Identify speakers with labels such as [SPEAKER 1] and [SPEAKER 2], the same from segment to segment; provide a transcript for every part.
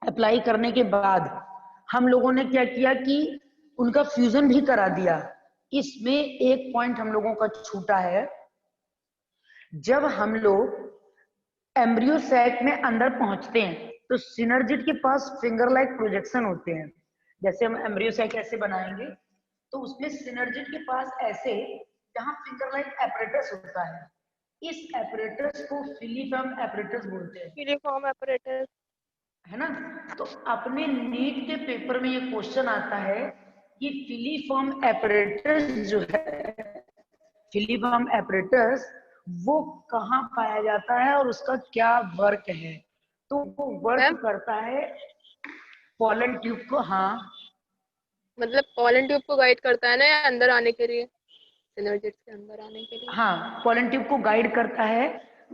[SPEAKER 1] Apply करने के बाद हम लोगों ने क्या किया कि उनका फ्यूजन भी करा दिया। इसमें एक पॉइंट हम लोगों का छूटा है, जब हम लोग एम्ब्रियो सैक में अंदर पहुंचते हैं तो सिनर्जिड के पास फिंगर लाइक प्रोजेक्शन होते हैं। जैसे हम एम्ब्रियो सैक ऐसे बनाएंगे तो उसमें सिनर्जिड के पास ऐसे, जहां फिंगर लाइक एपरेटस होता है, इस एपरेटस को फिलीफॉर्म एपरेटस बोलते हैं,
[SPEAKER 2] यूनिफॉर्म ऑपरेटर।
[SPEAKER 1] है ना। तो अपने नीट के पेपर में ये क्वेश्चन आता है कि फिलीफॉर्म एपरेटस जो है, फिलीफॉर्म एपरेटस वो कहाँ पाया जाता है और उसका क्या वर्क है। तो वो वर्क
[SPEAKER 2] मैम
[SPEAKER 1] करता है पोलन ट्यूब को। हाँ
[SPEAKER 2] मतलब पोलन ट्यूब को गाइड करता है ना या अंदर आने के लिए, सिनर्जिड के अंदर आने के लिए।
[SPEAKER 1] हाँ, पोलन ट्यूब को गाइड करता है।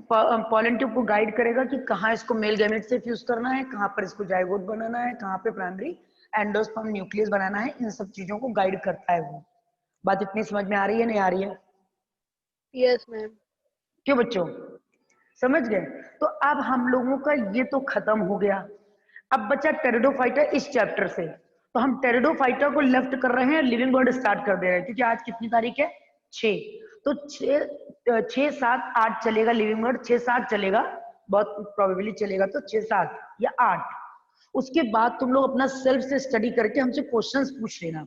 [SPEAKER 1] पोलन ट्यूब को गाइड करेगा कि कहाँ इसको मेल गैमेट से फ्यूज करना है, कहाँ पर इसको जाइगोट बनाना है, कहाँ पे प्राइमरी एंडोस्पर्म न्यूक्लियस बनाना है। इन सब चीजों को गाइड करता है वो। बात इतनी समझ में आ रही है नहीं आ रही है?
[SPEAKER 2] Yes ma'am.
[SPEAKER 1] क्यों बच्चों, समझ गए? तो अब हम लोगों का ये तो खत्म हो गया। अब बचा टेरिडोफाइटा इस चैप्टर से। तो हम टेरिडोफाइटा को लेफ्ट कर रहे हैं, लिविंग बर्ड स्टार्ट कर दे रहे हैं, क्योंकि आज कितनी तारीख है? 6। तो 6, 7, 8 चलेगा लिविंग बर्ड, 6, 7 चलेगा, बहुत प्रोबेबली चलेगा। तो 6, 7 या 8। उसके बाद तुम लोग अपना सेल्फ से स्टडी करके हमसे क्वेश्चंस पूछ लेना।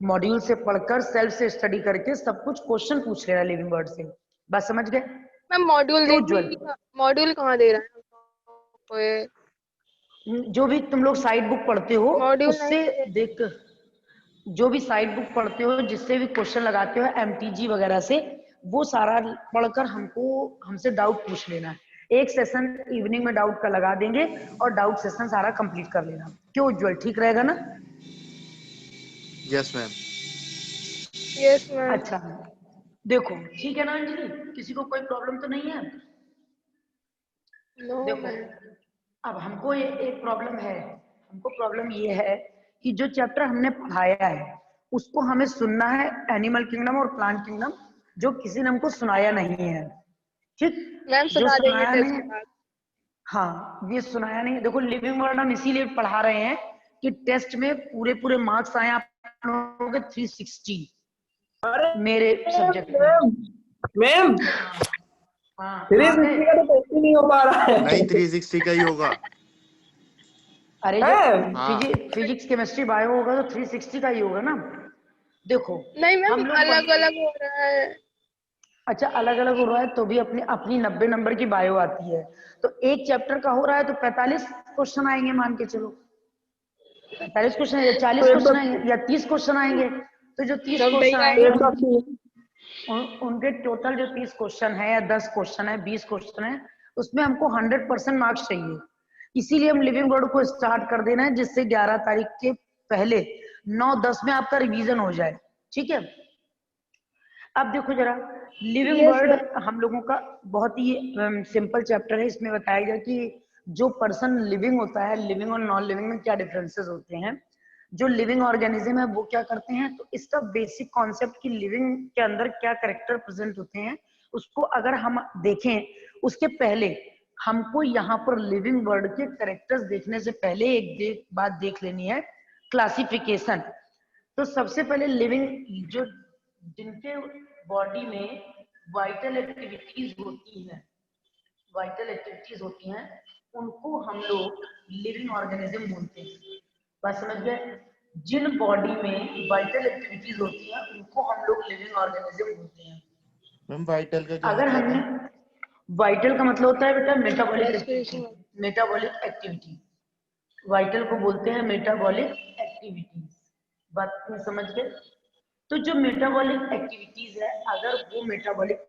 [SPEAKER 1] मॉड्यूल से पढ़कर सेल्फ से स्टडी करके सब कुछ क्वेश्चन पूछ लेना लिविंग बर्ड से। बात समझ गए?
[SPEAKER 2] मैम मॉड्यूल
[SPEAKER 1] क्यों उज्जवल?
[SPEAKER 2] मॉड्यूल कहाँ दे रहा है कोई?
[SPEAKER 1] जो भी तुम लोग साइड बुक पढ़ते हो
[SPEAKER 2] मॉड्यूल नहीं
[SPEAKER 1] उससे
[SPEAKER 2] दे।
[SPEAKER 1] देख, जो भी साइड बुक पढ़ते हो, जिससे भी क्वेश्चन लगाते हो एमटीजी वगैरह से, वो सारा पढ़कर हमको हमसे डाउट पूछ लेना है। एक सेशन इवनिंग में डाउट का लगा देंगे और डाउट सेशन सारा कंप्लीट कर लेना। क्यों उज्जवल, ठीक रहेगा ना?
[SPEAKER 3] Yes ma'am.
[SPEAKER 2] Yes ma'am.
[SPEAKER 1] अच्छा, देखो ठीक है ना अंजलि, किसी को कोई प्रॉब्लम तो नहीं है?
[SPEAKER 2] नो
[SPEAKER 1] देखो,
[SPEAKER 2] मैम।
[SPEAKER 1] अब हमको एक प्रॉब्लम है। हमको प्रॉब्लम ये है कि जो चैप्टर हमने पढ़ाया है उसको हमें सुनना है, एनिमल किंगडम और प्लांट किंगडम, जो किसी ने हमको सुनाया नहीं है। ठीक,
[SPEAKER 2] मैम
[SPEAKER 1] जो
[SPEAKER 2] सुना देंगे
[SPEAKER 1] सुनाया
[SPEAKER 2] टेस्ट
[SPEAKER 1] नहीं,
[SPEAKER 2] के बाद।
[SPEAKER 1] हाँ ये सुनाया नहीं। देखो लिविंग वर्ड हम इसीलिए पढ़ा रहे हैं कि टेस्ट में पूरे पूरे मार्क्स आए आप लोगों के 360
[SPEAKER 4] अरे
[SPEAKER 1] मेरे सब्जेक्ट में।
[SPEAKER 4] मैम, मैम
[SPEAKER 1] हाँ
[SPEAKER 4] थ्री
[SPEAKER 1] आ गए?
[SPEAKER 4] सिक्सटी का तो टेस्ट ही नहीं हो पा रहा है।
[SPEAKER 3] नहीं 360 का ही होगा।
[SPEAKER 1] अरे जब
[SPEAKER 4] है?
[SPEAKER 3] हाँ
[SPEAKER 1] फिजिक्स केमिस्ट्री बायो होगा तो 360 का ही होगा ना। देखो
[SPEAKER 2] नहीं मैम
[SPEAKER 1] हम लोग
[SPEAKER 2] अलग अलग हो रहा है।
[SPEAKER 1] अच्छा अलग अलग हो रहा है तो भी अपनी अपनी 90 नंबर की बायो आती है। तो एक चैप्टर का हो रहा है तो 45 क्वेश्चन आएंगे, मान के चलो 45 क्वेश्चन या 40
[SPEAKER 4] तो
[SPEAKER 1] क्वेश्चन आएंगे या 30 क्वेश्चन आएंगे। तो जो 30
[SPEAKER 2] नब्बे
[SPEAKER 1] क्वेश्चन
[SPEAKER 2] ही
[SPEAKER 1] आएंगे
[SPEAKER 2] आएंगे।
[SPEAKER 1] उनके टोटल जो 30 क्वेश्चन है या 10 क्वेश्चन है 20 क्वेश्चन है, उसमें हमको 100% मार्क्स चाहिए। इसीलिए हम लिविंग वर्ड को स्टार्ट कर देना है, जिससे 11 तारीख के पहले 9-10 में आपका रिवीजन हो जाए। ठीक है, अब देखो जरा, लिविंग
[SPEAKER 2] यस
[SPEAKER 1] वर्ड
[SPEAKER 2] मैम।
[SPEAKER 1] हम लोगों का बहुत ही सिंपल चैप्टर है। इसमें बताया गया कि जो पर्सन लिविंग होता है, लिविंग और नॉन लिविंग में क्या डिफरेंसेस होते हैं। जो लिविंग ऑर्गेनिज्म है वो क्या करते हैं, तो इसका बेसिक कॉन्सेप्ट कि लिविंग के अंदर क्या करेक्टर प्रेजेंट होते हैं, उसको अगर हम देखें उसके पहले हमको यहाँ पर लिविंग वर्ड के करेक्टर्स देखने से पहले एक बात देख लेनी है, क्लासिफिकेशन। तो सबसे पहले लिविंग जो जिनके बॉडी में वाइटल एक्टिविटीज होती हैं, वाइटल एक्टिविटीज होती हैं, उनको हम लोग लिविंग ऑर्गेनिज्म बोलते हैं। बात समझ गए? जिन बॉडी में वाइटल एक्टिविटीज होती हैं उनको हम लोग लिविंग ऑर्गेनिज्म बोलते हैं।
[SPEAKER 3] मैम वाइटल का क्या
[SPEAKER 1] अगर
[SPEAKER 3] मतलब
[SPEAKER 1] हमने,
[SPEAKER 3] है?
[SPEAKER 1] वाइटल का मतलब होता है बेटा metabolic activity.
[SPEAKER 2] Respiration.
[SPEAKER 1] Metabolic activity, vital को बोलते हैं मेटाबॉलिक एक्टिविटीज। बात में समझ गए? तो जो मेटाबॉलिक एक्टिविटीज है, अगर वो मेटाबॉलिक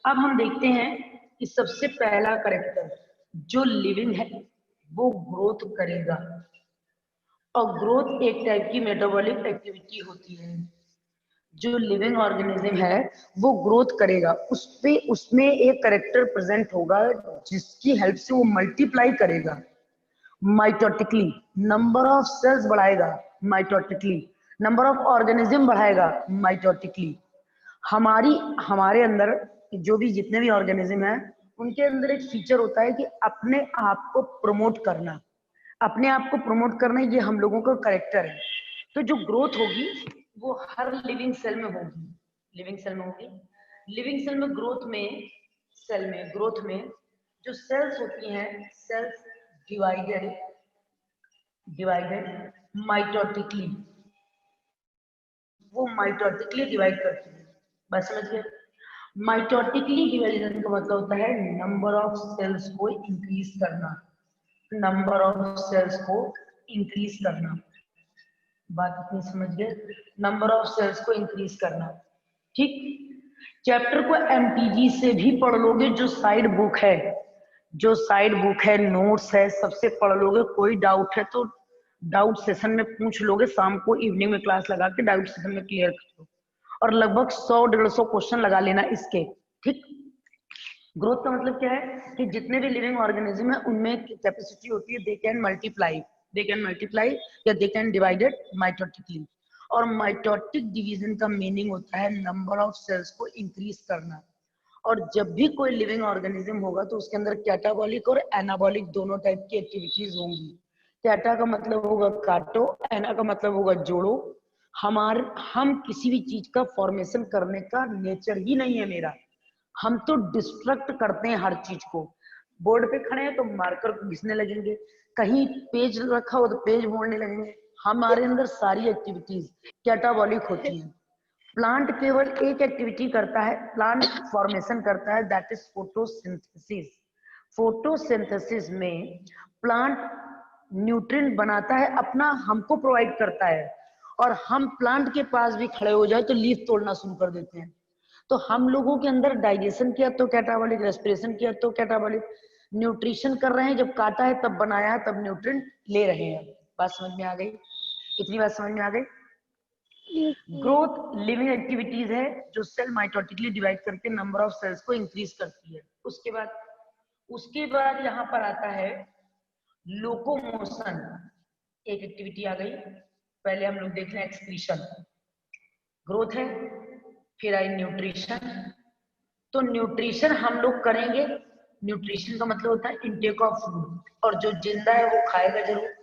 [SPEAKER 1] अब हम देखते हैं कि सबसे पहला करेक्टर जो लिविंग है वो ग्रोथ करेगा, और ग्रोथ एक टाइप की मेटाबॉलिक एक्टिविटी होती है। जो लिविंग ऑर्गेनिज्म है वो ग्रोथ करेगा, उसमें एक करेक्टर प्रेजेंट होगा जिसकी हेल्प से वो मल्टीप्लाई करेगा माइटोटिकली, नंबर ऑफ सेल्स बढ़ाएगा माइटोटिकली, नंबर ऑफ ऑर्गेनिज्म बढ़ाएगा माइटोटिकली। हमारे अंदर जो भी जितने भी ऑर्गेनिज्म हैं उनके अंदर एक फीचर होता है कि अपने आप को प्रमोट करना, अपने आप को प्रमोट करना, ये हम लोगों का करेक्टर है। तो जो ग्रोथ होगी वो हर लिविंग सेल में होगी, लिविंग सेल में होगी। लिविंग सेल में ग्रोथ में जो सेल्स होती हैं, सेल्स डिवाइडेड माइटोटिकली, वो माइटोटिकली डिवाइड करती है। बस समझ गए? माइटोटिकली डिवाइडेशन का मतलब होता है नंबर ऑफ सेल्स को इंक्रीज करना, नंबर ऑफ सेल्स को इंक्रीज करना। बात इतनी समझ गए? नंबर ऑफ सेल्स को इंक्रीज करना। ठीक, चैप्टर को एमटीजी से भी पढ़ लोगे, जो साइड बुक है, नोट्स है, सबसे पढ़ लोगे। कोई डाउट है तो डाउट सेशन में पूछ लोगे, शाम को इवनिंग में क्लास लगा के डाउट सेशन में क्लियर कर लो, और लगभग 100-150 क्वेश्चन लगा लेना इसके। ठीक, ग्रोथ का मतलब क्या है कि जितने भी लिविंग ऑर्गेनिज्म है उनमें कैपेसिटी होती है, दे कैन मल्टीप्लाई या दे कैन डिवाइडेड माइटोटिकली। और माइटोटिक डिवीजन का मीनिंग होता है नंबर ऑफ सेल्स को इंक्रीज करना। और जब भी कोई लिविंग ऑर्गेनिज्म होगा तो उसके अंदर कैटाबॉलिक और एनाबॉलिक दोनों टाइप की एक्टिविटीज होंगी। कैटा का मतलब होगा काटो, एना का मतलब होगा जोड़ो। हम किसी भी चीज का फॉर्मेशन करने का नेचर ही नहीं है मेरा, हम तो डिस्ट्रक्ट करते हैं हर चीज को। बोर्ड पे खड़े हैं तो मार्कर को घिसने लगेंगे, कहीं पेज रखा हो तो पेज मोड़ने लगेंगे। हमारे अंदर सारी एक्टिविटीज कैटाबॉलिक होती हैं। प्लांट केवल एक एक्टिविटी करता है, प्लांट फॉर्मेशन करता है, दैट इज फोटोसिंथेसिस। फोटोसिंथेसिस में प्लांट न्यूट्रिएंट बनाता है अपना, हमको प्रोवाइड करता है। और हम प्लांट के पास भी खड़े हो जाए तो लीफ तोड़ना शुरू कर देते हैं। तो हम लोगों के अंदर डाइजेशन किया तो कैटाबॉलिक, रेस्पिरेशन किया तो कैटाबॉलिक, न्यूट्रिशन कर रहे हैं, जब काटा है तब बनाया है तब न्यूट्रिएंट ले रहे हैं। बात समझ में आ गई? इतनी बात समझ में आ गई? ग्रोथ लिविंग एक्टिविटीज है जो सेल माइटोटिकली डिवाइड करके नंबर ऑफ सेल्स को इंक्रीज करती है। उसके बाद यहाँ पर आता है लोकोमोशन, एक एक्टिविटी आ गई। पहले हम लोग देख लें एक्सक्रीशन, ग्रोथ है, फिर आई न्यूट्रिशन। तो न्यूट्रिशन हम लोग करेंगे, न्यूट्रिशन का मतलब होता है इनटेक ऑफ फूड, और जो जिंदा है वो खाएगा जरूर,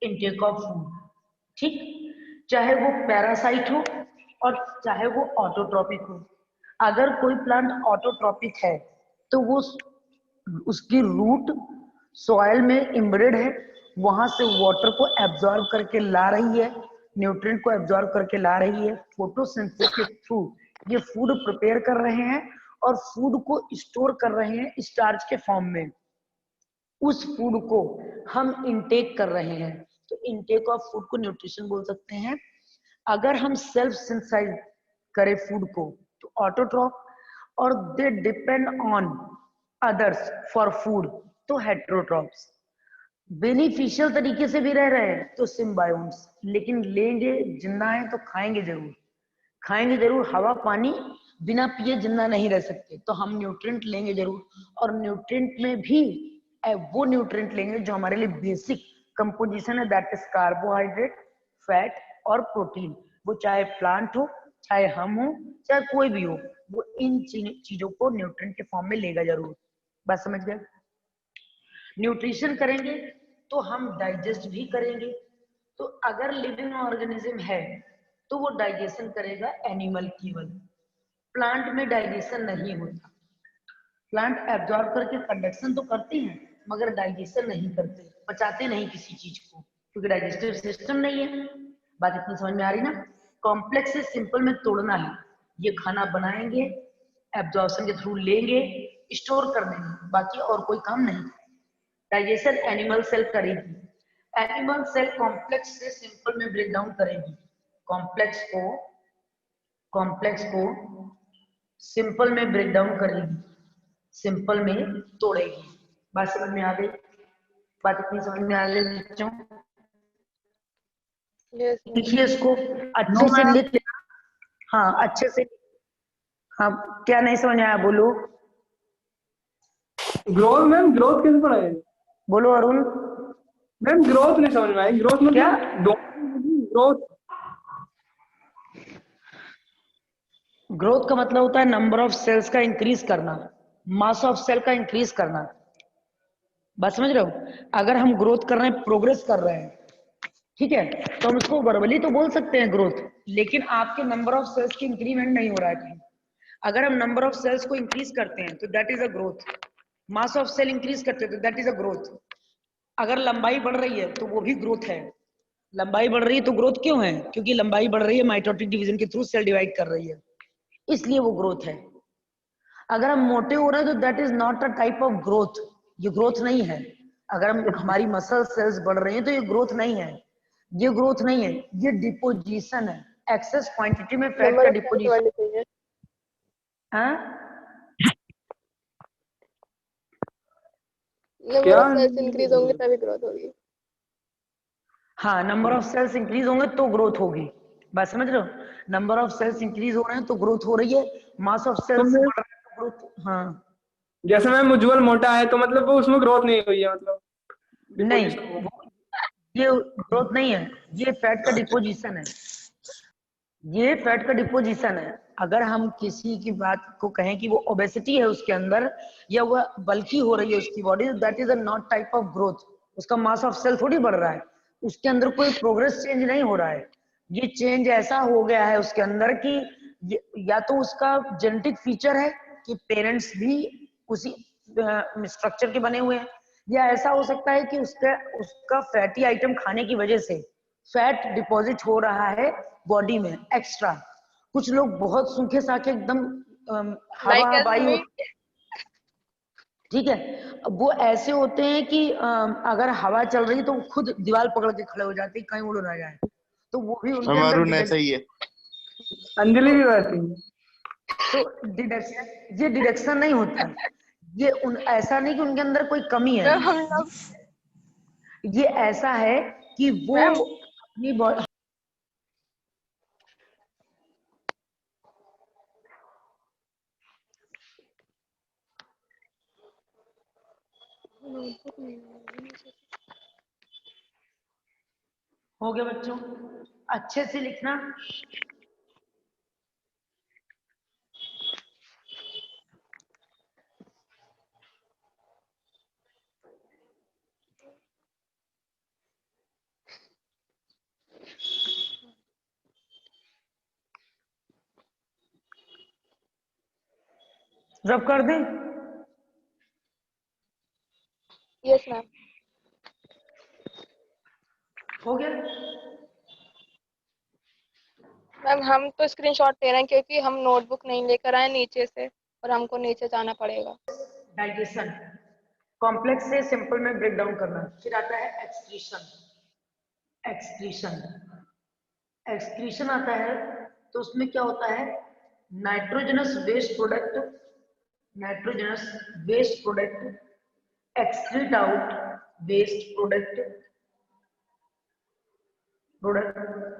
[SPEAKER 1] इनटेक ऑफ फूड। ठीक, चाहे वो पैरासाइट हो और चाहे वो ऑटोट्रॉपिक हो। अगर कोई प्लांट ऑटोट्रॉपिक है तो वो उसकी रूट सॉइल में एम्बेडेड है, वहां से वाटर को एब्जॉर्ब करके ला रही है, न्यूट्रिएंट को एब्जॉर्ब करके ला रही है। फोटोसिंथेसिस के थ्रू ये फूड प्रिपेयर कर रहे हैं और फूड को स्टोर कर रहे हैं स्टार्च के फॉर्म में। उस फूड को हम इनटेक कर रहे हैं, तो इनटेक ऑफ फूड को न्यूट्रिशन बोल सकते हैं। अगर हम सेल्फ सिंथेसाइज करें फूड को तो ऑटोट्रॉप, और they depend on others for food तो हेटेरोट्रॉप्स। बेनिफिशियल तरीके से भी रह रहे हैं तो सिम्बायोन्ट्स, लेकिन लेंगे जिंदा है तो खाएंगे जरूर। हवा पानी बिना पिए जिंदा नहीं रह सकते, तो हम न्यूट्रिएंट लेंगे जरूर। और न्यूट्रिएंट में भी वो न्यूट्रिएंट लेंगे जो हमारे लिए बेसिक कंपोजिशन है, दैट इज कार्बोहाइड्रेट, फैट और प्रोटीन। वो चाहे प्लांट हो, चाहे हम हो, चाहे कोई भी हो, वो इन चीजों को न्यूट्रिएंट के फॉर्म में लेगा जरूर। बात समझ गए? न्यूट्रिशन करेंगे तो हम डाइजेस्ट भी करेंगे। तो अगर लिविंग ऑर्गेनिज्म है तो वो डाइजेशन करेगा एनिमल केवल, प्लांट में डाइजेशन नहीं होता। प्लांट एब्जॉर्ब करके कंडक्शन तो करते हैं मगर डाइजेशन नहीं करते, पचाते नहीं किसी चीज को, क्योंकि डाइजेस्टिव सिस्टम नहीं है। बात इतनी समझ में आ रही ना? कॉम्प्लेक्स से सिंपल में तोड़ना है। ये खाना बनाएंगे, एब्जॉर्प्शन के थ्रू लेंगे, स्टोर कर देंगे, बाकी और कोई काम नहीं। डाइजेशन एनिमल सेल करेगी, एनिमल सेल कॉम्प्लेक्स से सिंपल में ब्रेक डाउन करेगी, कॉम्प्लेक्स को सिंपल में ब्रेक डाउन करेगी। सिंपल में तोड़ेगी। बात समझ में आ गई? बात इतनी समझ में आ गई बच्चों?
[SPEAKER 2] यस
[SPEAKER 1] लिखिए इसको अच्छे से लिख लेना। हाँ अच्छे से। हाँ क्या नहीं समझ आया बोलो?
[SPEAKER 4] ग्रोथ मैम, ग्रोथ कैसे पढ़ाए?
[SPEAKER 1] बोलो अरुण।
[SPEAKER 4] मैम ग्रोथ नहीं समझ में आई। ग्रोथ
[SPEAKER 1] क्या?
[SPEAKER 4] मतलब ग्रोथ?
[SPEAKER 1] ग्रोथ का मतलब होता है नंबर ऑफ सेल्स का इंक्रीज करना, मास ऑफ सेल का इंक्रीज करना। बात समझ रहे हो? अगर हम ग्रोथ कर रहे हैं, प्रोग्रेस कर रहे हैं, ठीक है, तो हम उसको वर्बली तो बोल सकते हैं ग्रोथ, लेकिन आपके नंबर ऑफ सेल्स की इंक्रीमेंट नहीं हो रहा है कहीं। अगर हम नंबर ऑफ सेल्स को इंक्रीज करते हैं तो that is a growth. Mass of cell increase करते हैं तो दैट इज अ ग्रोथ। अगर लंबाई बढ़ रही है तो वो भी ग्रोथ है। लंबाई बढ़ रही है तो ग्रोथ क्यों है? क्योंकि लंबाई बढ़ रही है, माइटोटिक डिवीजन के थ्रू सेल डिवाइड कर रही है, इसलिए वो ग्रोथ है। अगर हम मोटे हो रहे हैं तो that is not a type of growth, ये ग्रोथ नहीं है। अगर हम हमारी मसल सेल्स बढ़ रही हैं तो ये ग्रोथ नहीं है, ये ग्रोथ नहीं है, ये डिपोजिशन है। एक्सेस क्वांटिटी में फैट
[SPEAKER 2] नंबर
[SPEAKER 1] का
[SPEAKER 2] ऑफ सेल्स
[SPEAKER 1] डिपोजिशन।
[SPEAKER 2] बढ़नी चाहिए।
[SPEAKER 1] हाँ
[SPEAKER 2] नंबर
[SPEAKER 4] क्या?
[SPEAKER 2] ऑफ सेल्स इंक्रीज होंगे तभी ग्रोथ होगी।
[SPEAKER 1] हाँ, नंबर ऑफ सेल्स इंक्रीज होंगे तो ग्रोथ होगी। बात समझ रहे हो? नंबर ऑफ सेल्स इंक्रीज हो रहे हैं तो ग्रोथ हो रही है, मास ऑफ
[SPEAKER 4] तो
[SPEAKER 1] सेल्स
[SPEAKER 4] मैं
[SPEAKER 1] बढ़ रहा है तो ग्रोथ। हाँ
[SPEAKER 4] जैसे मैम उज्जवल मोटा है तो मतलब वो उसमें ग्रोथ नहीं हुई है, मतलब
[SPEAKER 1] नहीं,
[SPEAKER 4] डिपोजिशन हुआ।
[SPEAKER 1] ये ग्रोथ नहीं है, ये फैट का डिपोजिशन है, ये फैट का डिपोजिशन है। अगर हम किसी की बात को कहें कि वो ओबेसिटी है उसके अंदर, या वह बल्की हो रही है उसकी body, that is a not type of growth. उसका मास ऑफ सेल थोड़ी बढ़ रहा है, उसके अंदर कोई प्रोग्रेस चेंज नहीं हो रहा है। ये चेंज ऐसा हो गया है उसके अंदर कि या तो उसका जेनेटिक फीचर है कि पेरेंट्स भी उसी स्ट्रक्चर के बने हुए हैं, या ऐसा हो सकता है कि उसका उसका फैटी आइटम खाने की वजह से फैट डिपॉजिट हो रहा है बॉडी में एक्स्ट्रा। कुछ लोग बहुत सूखे साखे एकदम हवा
[SPEAKER 2] लाइक एस
[SPEAKER 1] हवाई
[SPEAKER 2] मी।
[SPEAKER 1] होते हैं, ठीक है, अब वो ऐसे होते हैं कि अगर हवा चल रही तो खुद दीवार पकड़ के खड़े हो जाते हैं कहीं उड़ ना जाए, तो वो भी उनके
[SPEAKER 3] मैम
[SPEAKER 1] अंदर
[SPEAKER 3] अरुण ऐसा ही है।
[SPEAKER 4] अंजलि भी वैसी है।
[SPEAKER 1] तो डिडक्शन, ये डिडक्शन नहीं होता, ये ऐसा नहीं कि उनके अंदर कोई कमी है,
[SPEAKER 2] मैम हम लोग
[SPEAKER 1] ये ऐसा है कि वो
[SPEAKER 2] मैम
[SPEAKER 1] अपनी बॉडी। हो गया बच्चों? अच्छे से लिखना। रब कर दें?
[SPEAKER 2] Yes ma'am.
[SPEAKER 1] हो गया?
[SPEAKER 2] मैम हम तो स्क्रीनशॉट ले रहे हैं क्योंकि हम नोटबुक नहीं लेकर आए नीचे से, और हमको नीचे जाना पड़ेगा।
[SPEAKER 1] डाइजेशन, कॉम्प्लेक्स से सिंपल में ब्रेक डाउन करना, फिर आता है एक्सक्रीशन। एक्सक्रीशन, एक्सक्रीशन आता है तो उसमें क्या होता है, nitrogenous waste product, nitrogenous waste product excrete out, waste product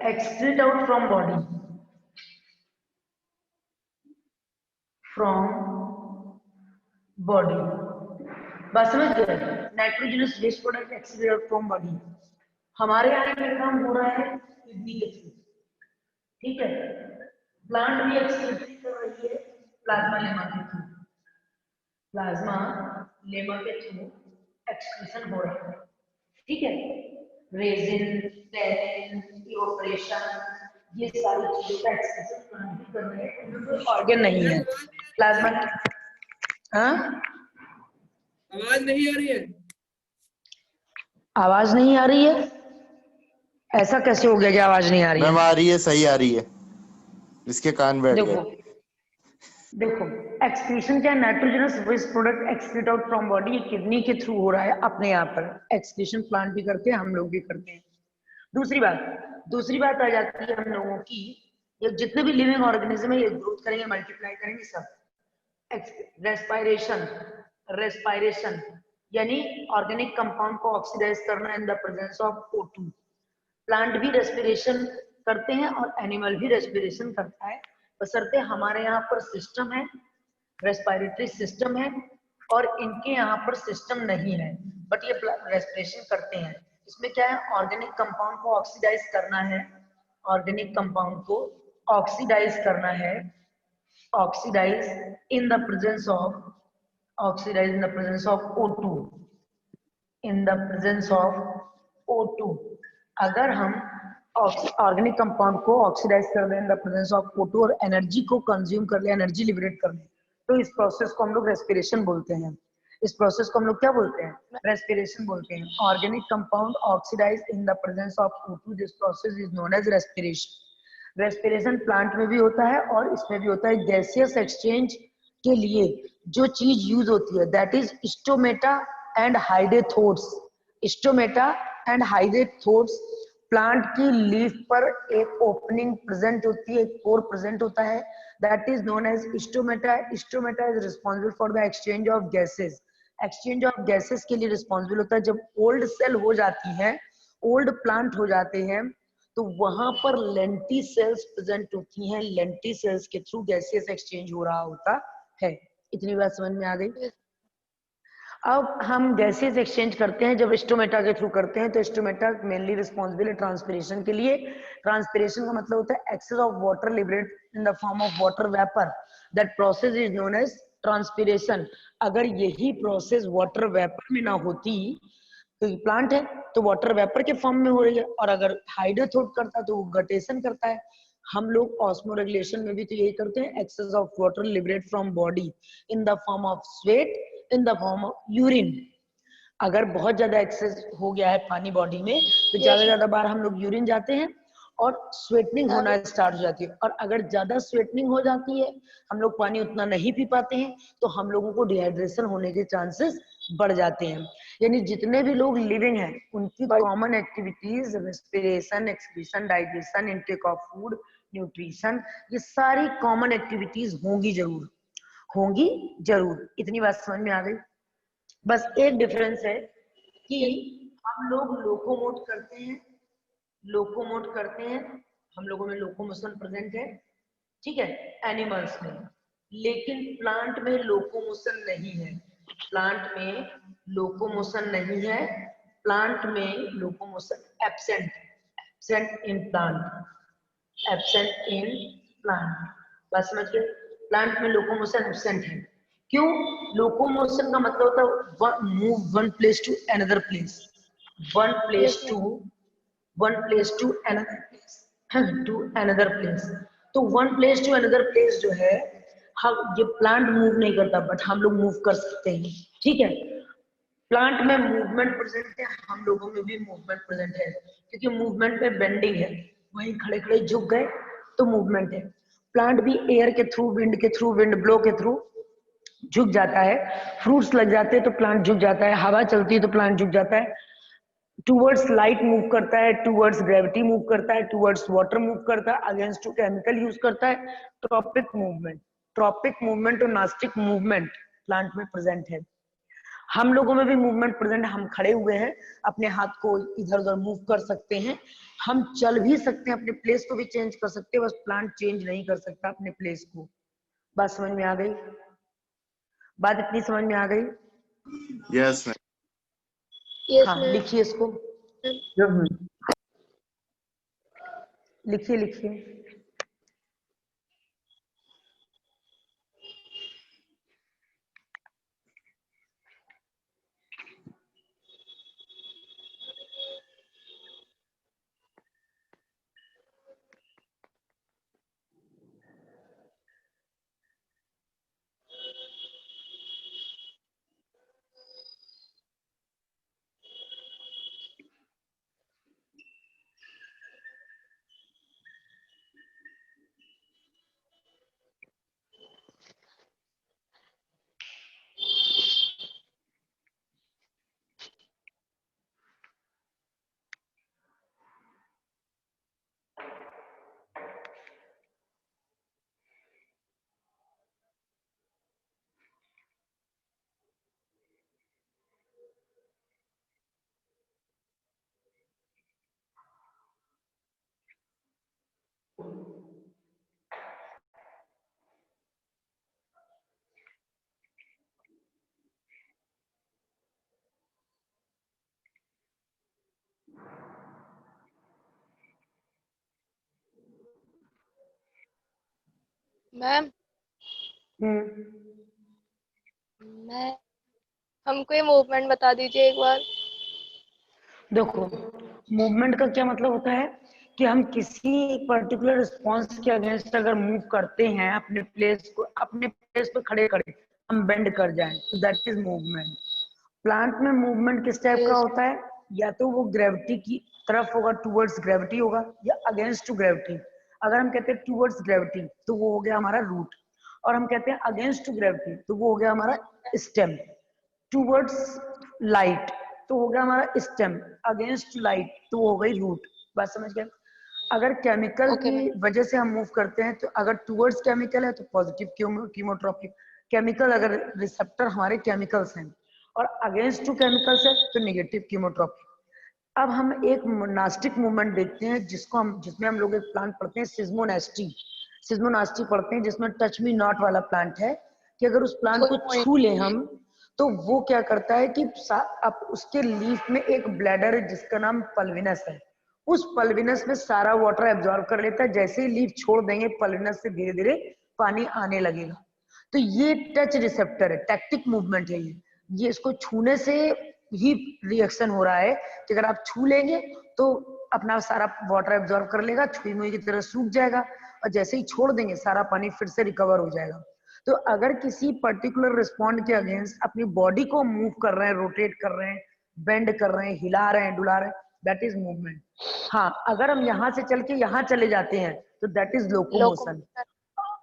[SPEAKER 1] excrete out from body, from body। बस समझ गए? Nitrogenous waste product excrete out from body। हमारे यहाँ पे काम हो रहा है किडनी के थ्रू, ठीक है, प्लांट भी एक्सक्रीट कर रही है प्लाज्मा लेमा के थ्रू, प्लाज्मा लेमा के थ्रू एक्सक्रीशन हो रहा है, ठीक है। रेजिन, टैनिन, इवोपरेशन, ये सारी चीजों का एक्सक्रीशन प्लांट भी कर रहे हैं, उनमें कोई ऑर्गन नहीं है प्लाज्मा। हाँ
[SPEAKER 4] आवाज नहीं आ रही है?
[SPEAKER 1] आवाज नहीं आ रही है? ऐसा कैसे हो गया कि आवाज नहीं आ रही
[SPEAKER 3] मैम
[SPEAKER 1] है?
[SPEAKER 3] आ रही है, सही आ रही है। इसके कान बैठ
[SPEAKER 1] देखो
[SPEAKER 3] गए।
[SPEAKER 1] देखो, एक्सक्रीशन क्या है, nitrogenous waste product excrete out from body, kidney के थ्रू हो रहा है अपने यहाँ पर। एक्सक्रीशन प्लांट भी करते हैं, हम लोग भी करते हैं। दूसरी बात आ जाती है हम लोगों की, ये जितने भी लिविंग ऑर्गेनिज्म है ये ग्रोथ करेंगे, मल्टीप्लाई करेंगे सब। रेस्पायरेशन, रेस्पायरेशन यानी ऑर्गेनिक कंपाउंड को ऑक्सीडाइज करना इन the presence of O2। Plant भी रेस्पिरेशन करते हैं और एनिमल भी रेस्पिरेशन करता है, बशर्ते हमारे यहाँ पर सिस्टम है, रेस्पिरेटरी सिस्टम है, और इनके यहाँ पर सिस्टम नहीं है, बट ये रेस्पिरेशन करते हैं। इसमें क्या है, ऑर्गेनिक कंपाउंड को ऑक्सीडाइज करना है, ऑर्गेनिक कंपाउंड को ऑक्सीडाइज करना है, oxidize in the presence of O2, in the presence of O2। अगर हम ऑर्गेनिक कंपाउंड को ऑक्सीडाइज कर दें इन द प्रेजेंस ऑफ O2 और एनर्जी को कंज्यूम कर ले, एनर्जी लिबरेट कर ले, तो इस प्रोसेस को हम लोग रेस्पिरेशन बोलते हैं। इस प्रोसेस को हम लोग क्या बोलते हैं, रेस्पिरेशन बोलते हैं। Organic compound oxidize in the presence of O2, this process is known as respiration. Respiration plant में भी होता है और इसमें भी होता है। गैसियस एक्सचेंज के लिए जो चीज यूज होती है that is stomata and hydathodes. Stomata and hydathodes, plant की लीफ पर एक ओपनिंग प्रेजेंट होती है, एक पोर प्रेजेंट होता है, that is known as stomata. Stomata is responsible for the exchange of gases. Exchange of gases के लिए रिस्पॉन्सिबल होता है। जब ओल्ड सेल हो जाती है, ओल्ड प्लांट हो जाते हैं, तो वहां पर लेंटी सेल्स प्रेजेंट होती हैं, लेंटी सेल्स के थ्रू गैसियस एक्सचेंज हो रहा होता है। इतनी बात समझ में आ गई। अब हम गैसेस एक्सचेंज करते हैं जब स्टोमेटा के थ्रू करते हैं, तो स्टोमेटा मेनली रिस्पॉन्सिबल है ट्रांसपिरेशन के लिए। ट्रांसपिरेशन का मतलब होता है excess of water liberate in the form of water vapour, that process is known as transpiration. अगर यही प्रोसेस वाटर वेपर में ना होती, क्योंकि प्लांट है तो वाटर वेपर के फॉर्म में हो रही है, और अगर हाइड्रोथोड करता तो वो गटेशन करता है। हम लोग ऑस्मो रेगुलेशन में भी तो यही करते हैं, excess of water liberate from body in the form of sweat, in the form of urine. अगर बहुत ज्यादा एक्सेस हो गया है पानी बॉडी में, तो ज्यादा बार हम लोग यूरिन जाते हैं और स्वेटनिंग होना स्टार्ट हो जाती है। और अगर ज्यादा स्वेटनिंग हो जाती है, हम लोग पानी उतना नहीं पी पाते हैं, तो हम लोगों को डिहाइड्रेशन होने के चांसेस बढ़ जाते हैं। यानी जितने भी लोग लिविंग हैं, उनकी common activities respiration, excretion, digestion, intake of food, nutrition, ये सारी कॉमन एक्टिविटीज होंगी जरूर। इतनी बात समझ में आ गई। बस एक डिफरेंस है कि हम लोग लोकोमोट करते हैं, हम लोगों में लोकोमोशन प्रेजेंट है, ठीक है, एनिमल्स में। लेकिन प्लांट में लोकोमोशन नहीं है, प्लांट में लोकोमोशन नहीं है, प्लांट में locomotion absent in plant, absent in plant. बस समझ गए, प्लांट में लोकोमोशन एब्सेंट है। क्यों? लोकोमोशन का मतलब होता है move one place to another place, one place to another place. तो one place to another place जो है, हम ये प्लांट मूव नहीं करता, बट हम लोग मूव कर सकते हैं, ठीक है। प्लांट में मूवमेंट प्रेजेंट है, हम लोगों में भी मूवमेंट प्रेजेंट है, क्योंकि मूवमेंट में बेंडिंग है, वहीं खड़े खड़े झुक गए तो मूवमेंट है। प्लांट भी एयर के थ्रू, विंड के थ्रू, विंड ब्लो के थ्रू झुक जाता है। फ्रूट्स लग जाते हैं तो प्लांट झुक जाता है, हवा चलती है तो प्लांट झुक जाता है, टूवर्ड्स लाइट मूव करता है, टूवर्ड्स ग्रेविटी मूव करता है, टूवर्ड्स वाटर मूव करता है, अगेंस्ट टू केमिकल यूज करता है। ट्रॉपिक मूवमेंट और नास्टिक मूवमेंट प्लांट में प्रेजेंट है। हम लोगों में भी मूवमेंट प्रेजेंट है, हम खड़े हुए हैं, अपने हाथ को इधर उधर मूव कर सकते हैं, हम चल भी सकते हैं, अपने प्लेस को भी चेंज कर सकते हैं, बस प्लांट चेंज नहीं कर सकता अपने प्लेस को। बात समझ में आ गई? बात इतनी समझ में आ गई?
[SPEAKER 3] Yes ma'am.
[SPEAKER 1] हाँ, लिखिए इसको, लिखिए।
[SPEAKER 2] मैम
[SPEAKER 1] हम्म
[SPEAKER 2] मैं हमको ये मूवमेंट बता दीजिए एक बार।
[SPEAKER 1] देखो, मूवमेंट का क्या मतलब होता है कि हम किसी एक पर्टिकुलर रिस्पॉन्स के अगेंस्ट अगर मूव करते हैं, अपने प्लेस पे खड़े खड़े हम बेंड कर जाएं, तो दैट इज मूवमेंट। प्लांट में मूवमेंट किस टाइप का
[SPEAKER 2] यस।
[SPEAKER 1] होता है? या तो वो ग्रेविटी की तरफ होगा, टूवर्ड्स ग्रेविटी होगा, या अगेंस्ट टू ग्रेविटी। अगर हम कहते हैं टूवर्ड्स ग्रेविटी तो वो हो गया हमारा रूट, और हम कहते हैं अगेंस्ट टू ग्रेविटी तो वो हो गया हमारा स्टेम। टूवर्ड्स लाइट तो हो गया हमारा स्टेम, अगेंस्ट लाइट तो वो हो गई रूट। बात समझ गए? अगर केमिकल
[SPEAKER 2] ओके
[SPEAKER 1] की
[SPEAKER 2] मैम।
[SPEAKER 1] वजह से हम मूव करते हैं तो अगर टूवर्ड्स केमिकल है तो पॉजिटिव कीमोट्रॉपिक केमिकल, अगर रिसेप्टर हमारे केमिकल्स हैं, और अगेंस्ट टू केमिकल्स है तो नेगेटिव कीमोट्रॉपिक। अब हम एक मोनास्टिक मूवमेंट देखते हैं जिसमें हम लोग एक प्लांट पढ़ते हैं सिज्मोनास्टी। सिज्मोनास्टी पढ़ते हैं जिसमें टच मी नॉट वाला प्लांट है, कि अगर उस प्लांट को छू लें हम तो वो क्या करता है कि अब उसके लीफ में एक ब्लैडर है जिसका नाम पल्विनस है। उस पल्विनस में सारा वाटर एब्जॉर्ब कर लेता है, जैसे ही लीफ छोड़ देंगे पल्विनस से धीरे धीरे पानी आने लगेगा। तो ये टच रिसेप्टर है, टैक्टिक मूवमेंट है ये इसको छूने से ही रिएक्शन हो रहा है कि अगर आप छू लेंगे तो अपना सारा वाटर एब्जॉर्ब कर लेगा, छुई मुई की तरह सूख जाएगा, और जैसे ही छोड़ देंगे सारा पानी फिर से रिकवर हो जाएगा। तो अगर किसी पर्टिकुलर रिस्पॉन्ड के अगेंस्ट अपनी बॉडी को मूव कर रहे हैं, रोटेट कर रहे हैं, बेंड कर रहे हैं, हिला रहे हैं, डुला रहे हैं, दैट इज मूवमेंट। हाँ, अगर हम यहाँ से चल के यहाँ चले जाते हैं तो दैट इज लोकोमोशन।
[SPEAKER 2] लोकोमोशन।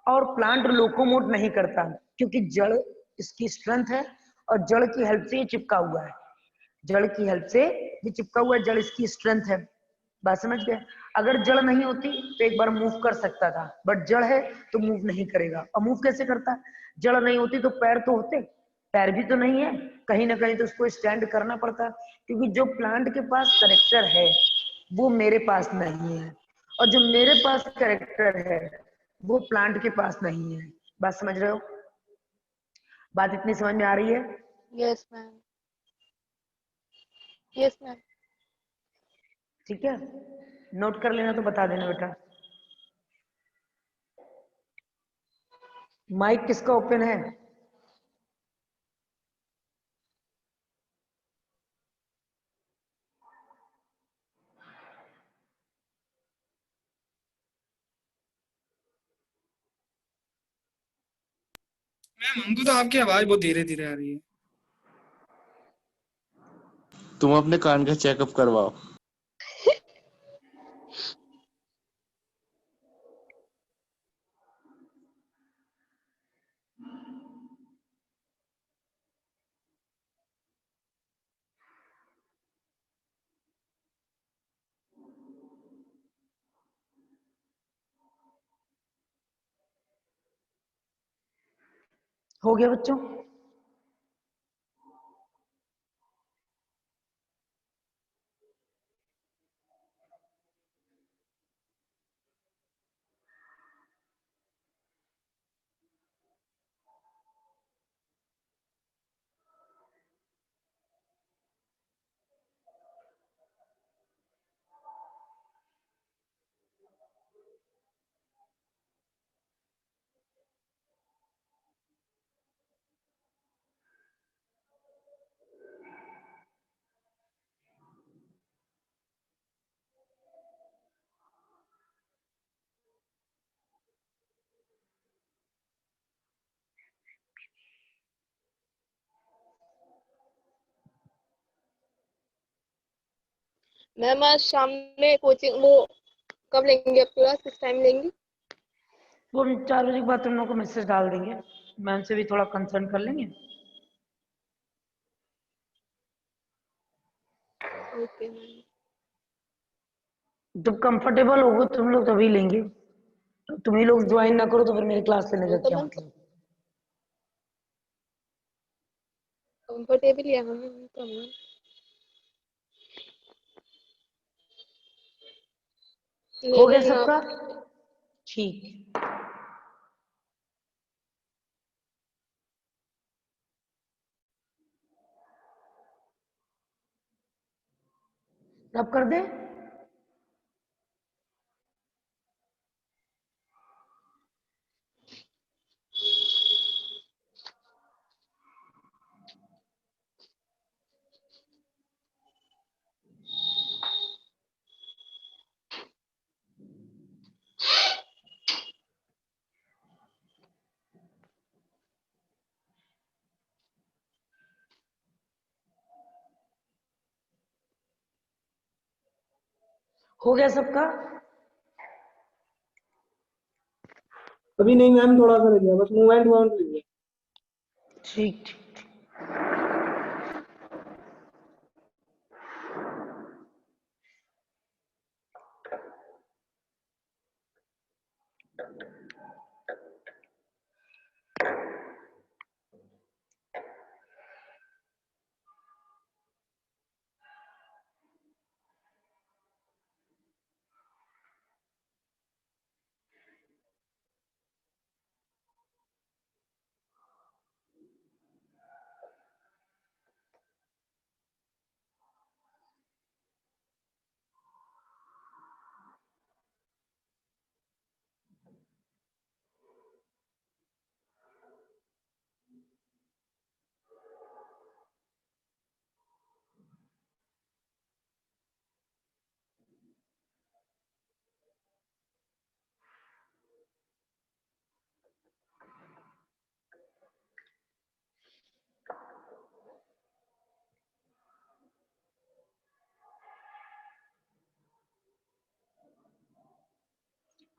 [SPEAKER 1] और प्लांट लोकोमोट नहीं करता क्योंकि जड़ इसकी स्ट्रेंथ है, और जड़ की हेल्प से ये चिपका हुआ है। जड़ की हेल्प से ये चिपका हुआ है, जड़ इसकी स्ट्रेंथ है। बात समझ गए? अगर जड़ नहीं होती तो एक बार मूव कर सकता था, बट जड़ है तो मूव नहीं करेगा। और मूव कैसे करता? जड़ नहीं होती तो पैर तो होते, पैर भी तो नहीं है, कहीं ना कहीं तो उसको स्टैंड करना पड़ता। क्योंकि जो प्लांट के पास करेक्टर है वो मेरे पास नहीं है, और जो मेरे पास करेक्टर है वो प्लांट के पास नहीं है। बात समझ रहे हो? बात इतनी समझ में आ रही है?
[SPEAKER 2] Yes ma'am. Yes ma'am.
[SPEAKER 1] ठीक है, नोट कर लेना तो बता देना बेटा। माइक किसका ओपन है?
[SPEAKER 4] मैम हमको तो आपकी आवाज बहुत धीरे धीरे आ रही है।
[SPEAKER 3] तुम अपने कान का चेकअप करवाओ।
[SPEAKER 1] हो गया बच्चों?
[SPEAKER 2] मैम आज शाम में कोचिंग वो कब लेंगे आप क्लास, किस टाइम लेंगी?
[SPEAKER 1] वो 4 बजे के बाद तुम लोग को मैसेज डाल देंगे, मैम से भी थोड़ा कंसर्न कर लेंगे।
[SPEAKER 2] Okay ma'am.
[SPEAKER 1] जब कंफर्टेबल होगो तुम लोग तभी लेंगे। तो तुम ही लोग ज्वाइन ना करो तो फिर मेरी क्लास लेने
[SPEAKER 2] वो
[SPEAKER 1] का
[SPEAKER 2] तो
[SPEAKER 1] क्या
[SPEAKER 2] मैम
[SPEAKER 1] मतलब?
[SPEAKER 2] कंफर्टेबल है हम तो मैम।
[SPEAKER 1] हो
[SPEAKER 2] ले
[SPEAKER 1] गया
[SPEAKER 2] लेना
[SPEAKER 1] सबका?
[SPEAKER 2] आप।
[SPEAKER 1] ठीक, अब कर दे। हो गया सबका?
[SPEAKER 4] अभी नहीं मैम, थोड़ा सा रह गया बस, मूवमेंट रह गया।
[SPEAKER 1] ठीक ठीक।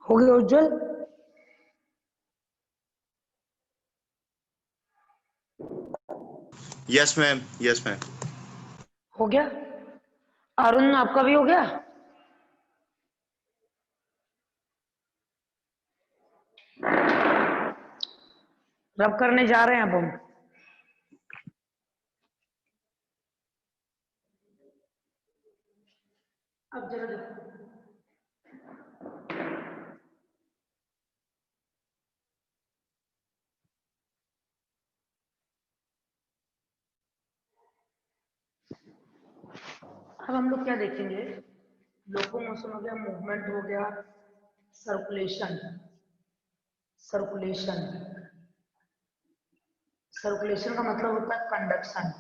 [SPEAKER 1] हो गया Ujjwal?
[SPEAKER 3] Yes ma'am, yes ma'am.
[SPEAKER 1] हो गया। अरुण आपका भी हो गया? रब करने जा रहे हैं अब हम। अब जरा देखो, अब हम लोग क्या देखेंगे? लोकोमोशन हो गया, मूवमेंट हो गया, सर्कुलेशन। सर्कुलेशन सर्कुलेशन का मतलब होता है कंडक्शन।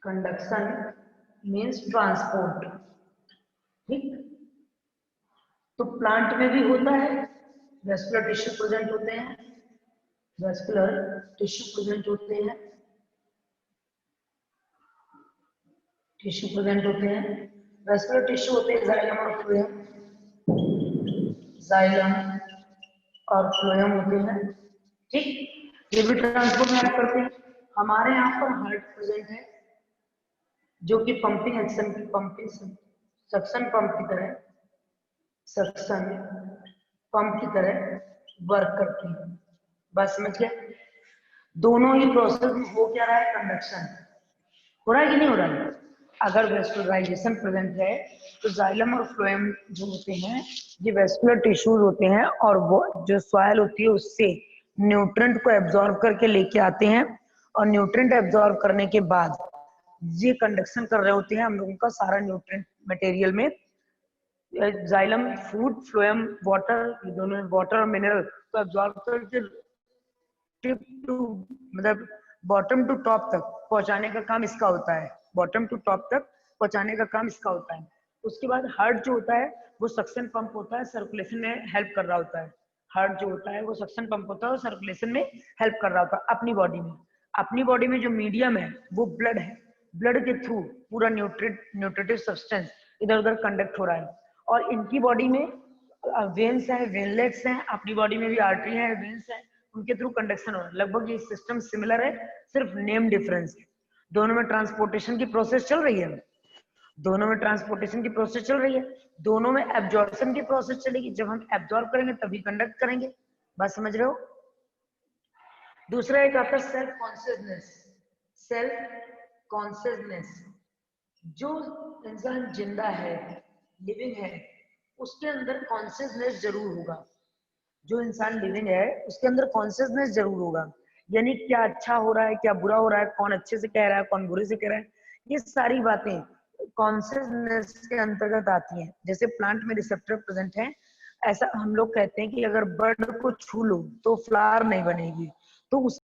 [SPEAKER 1] Conduction means transport. ठीक। तो प्लांट में भी होता है, वेस्कुलर टिश्यू प्रेजेंट होते हैं, वेस्कुलर टिश्यू प्रेजेंट होते हैं, टिश्यू प्रेजेंट होते हैं। वेस्कुलर टिश्यू होते हैं जाइलम और फ्लोएम, जाइलम और फ्लोएम होते हैं। ठीक। ये भी ट्रांसपोर्ट में हेल्प करते हैं। हमारे यहाँ पर हार्ट प्रेजेंट है, जो कि पंपिंग एक्शन की पंपिंग सक्शन पंप की तरह, सक्शन पंप की तरह वर्क करती है। बस समझ गया? दोनों ही प्रोसेस में हो क्या रहा है? कंडक्शन हो रहा है कि नहीं हो रहा है? अगर वेस्कुलराइजेशन प्रेजेंट है तो जाइलम और फ्लोएम जो होते हैं ये वेस्कुलर टिश्यूज होते हैं, और वो जो सॉइल होती है उससे न्यूट्रिएंट को एब्जॉर्ब करके लेके आते हैं, और न्यूट्रिएंट एब्जॉर्ब करने के बाद ये कंडक्शन कर रहे होते हैं हम लोगों का सारा न्यूट्रिएंट मटेरियल में। जाइलम फूड, फ्लोएम वाटर, ये दोनों वाटर और मिनरल को एब्जॉर्ब करके टिप टू मतलब बॉटम टू टॉप तक पहुंचाने का काम इसका होता है। बॉटम टू टॉप तक पहुंचाने का काम इसका होता है। उसके बाद हार्ट जो होता है वो सक्शन पंप होता है, सर्कुलेशन में हेल्प कर रहा होता है। हार्ट जो होता है वो सक्शन पंप होता है और सर्कुलेशन में हेल्प कर रहा होता है अपनी बॉडी में। अपनी बॉडी में जो मीडियम है वो ब्लड है, ब्लड के थ्रू पूरा न्यूट्रिटिव सब्सटेंस इधर उधर कंडक्ट हो रहा है। और इनकी बॉडी में वेन्स है, वेनलेट्स हैं, अपनी बॉडी में भी आर्टरी है, वेन्स है, उनके थ्रू कंडक्शन हो रहा है। लगभग ये सिस्टम सिमिलर है, सिर्फ नेम डिफरेंस है। दोनों में ट्रांसपोर्टेशन की प्रोसेस चल रही है, दोनों में ट्रांसपोर्टेशन की प्रोसेस चल रही है, दोनों में एब्जॉर्प्शन की प्रोसेस चलेगी। जब हम एब्जॉर्ब करेंगे तभी कंडक्ट करेंगे। बात समझ रहे हो? दूसरा एक आता है सेल्फ कॉन्शियसनेस। सेल्फ कॉन्शियसनेस, जो इंसान जिंदा है, लिविंग है, उसके अंदर कॉन्शियसनेस जरूर होगा। जो इंसान लिविंग है उसके अंदर कॉन्शियसनेस जरूर होगा, यानी क्या अच्छा हो रहा है, क्या बुरा हो रहा है, कौन अच्छे से कह रहा है, कौन बुरे से कह रहा है, ये सारी बातें कॉन्शियसनेस के अंतर्गत आती हैं। जैसे प्लांट में रिसेप्टर प्रेजेंट है, ऐसा हम लोग कहते हैं कि अगर बर्ड को छू लो तो फ्लावर नहीं बनेगी, तो उस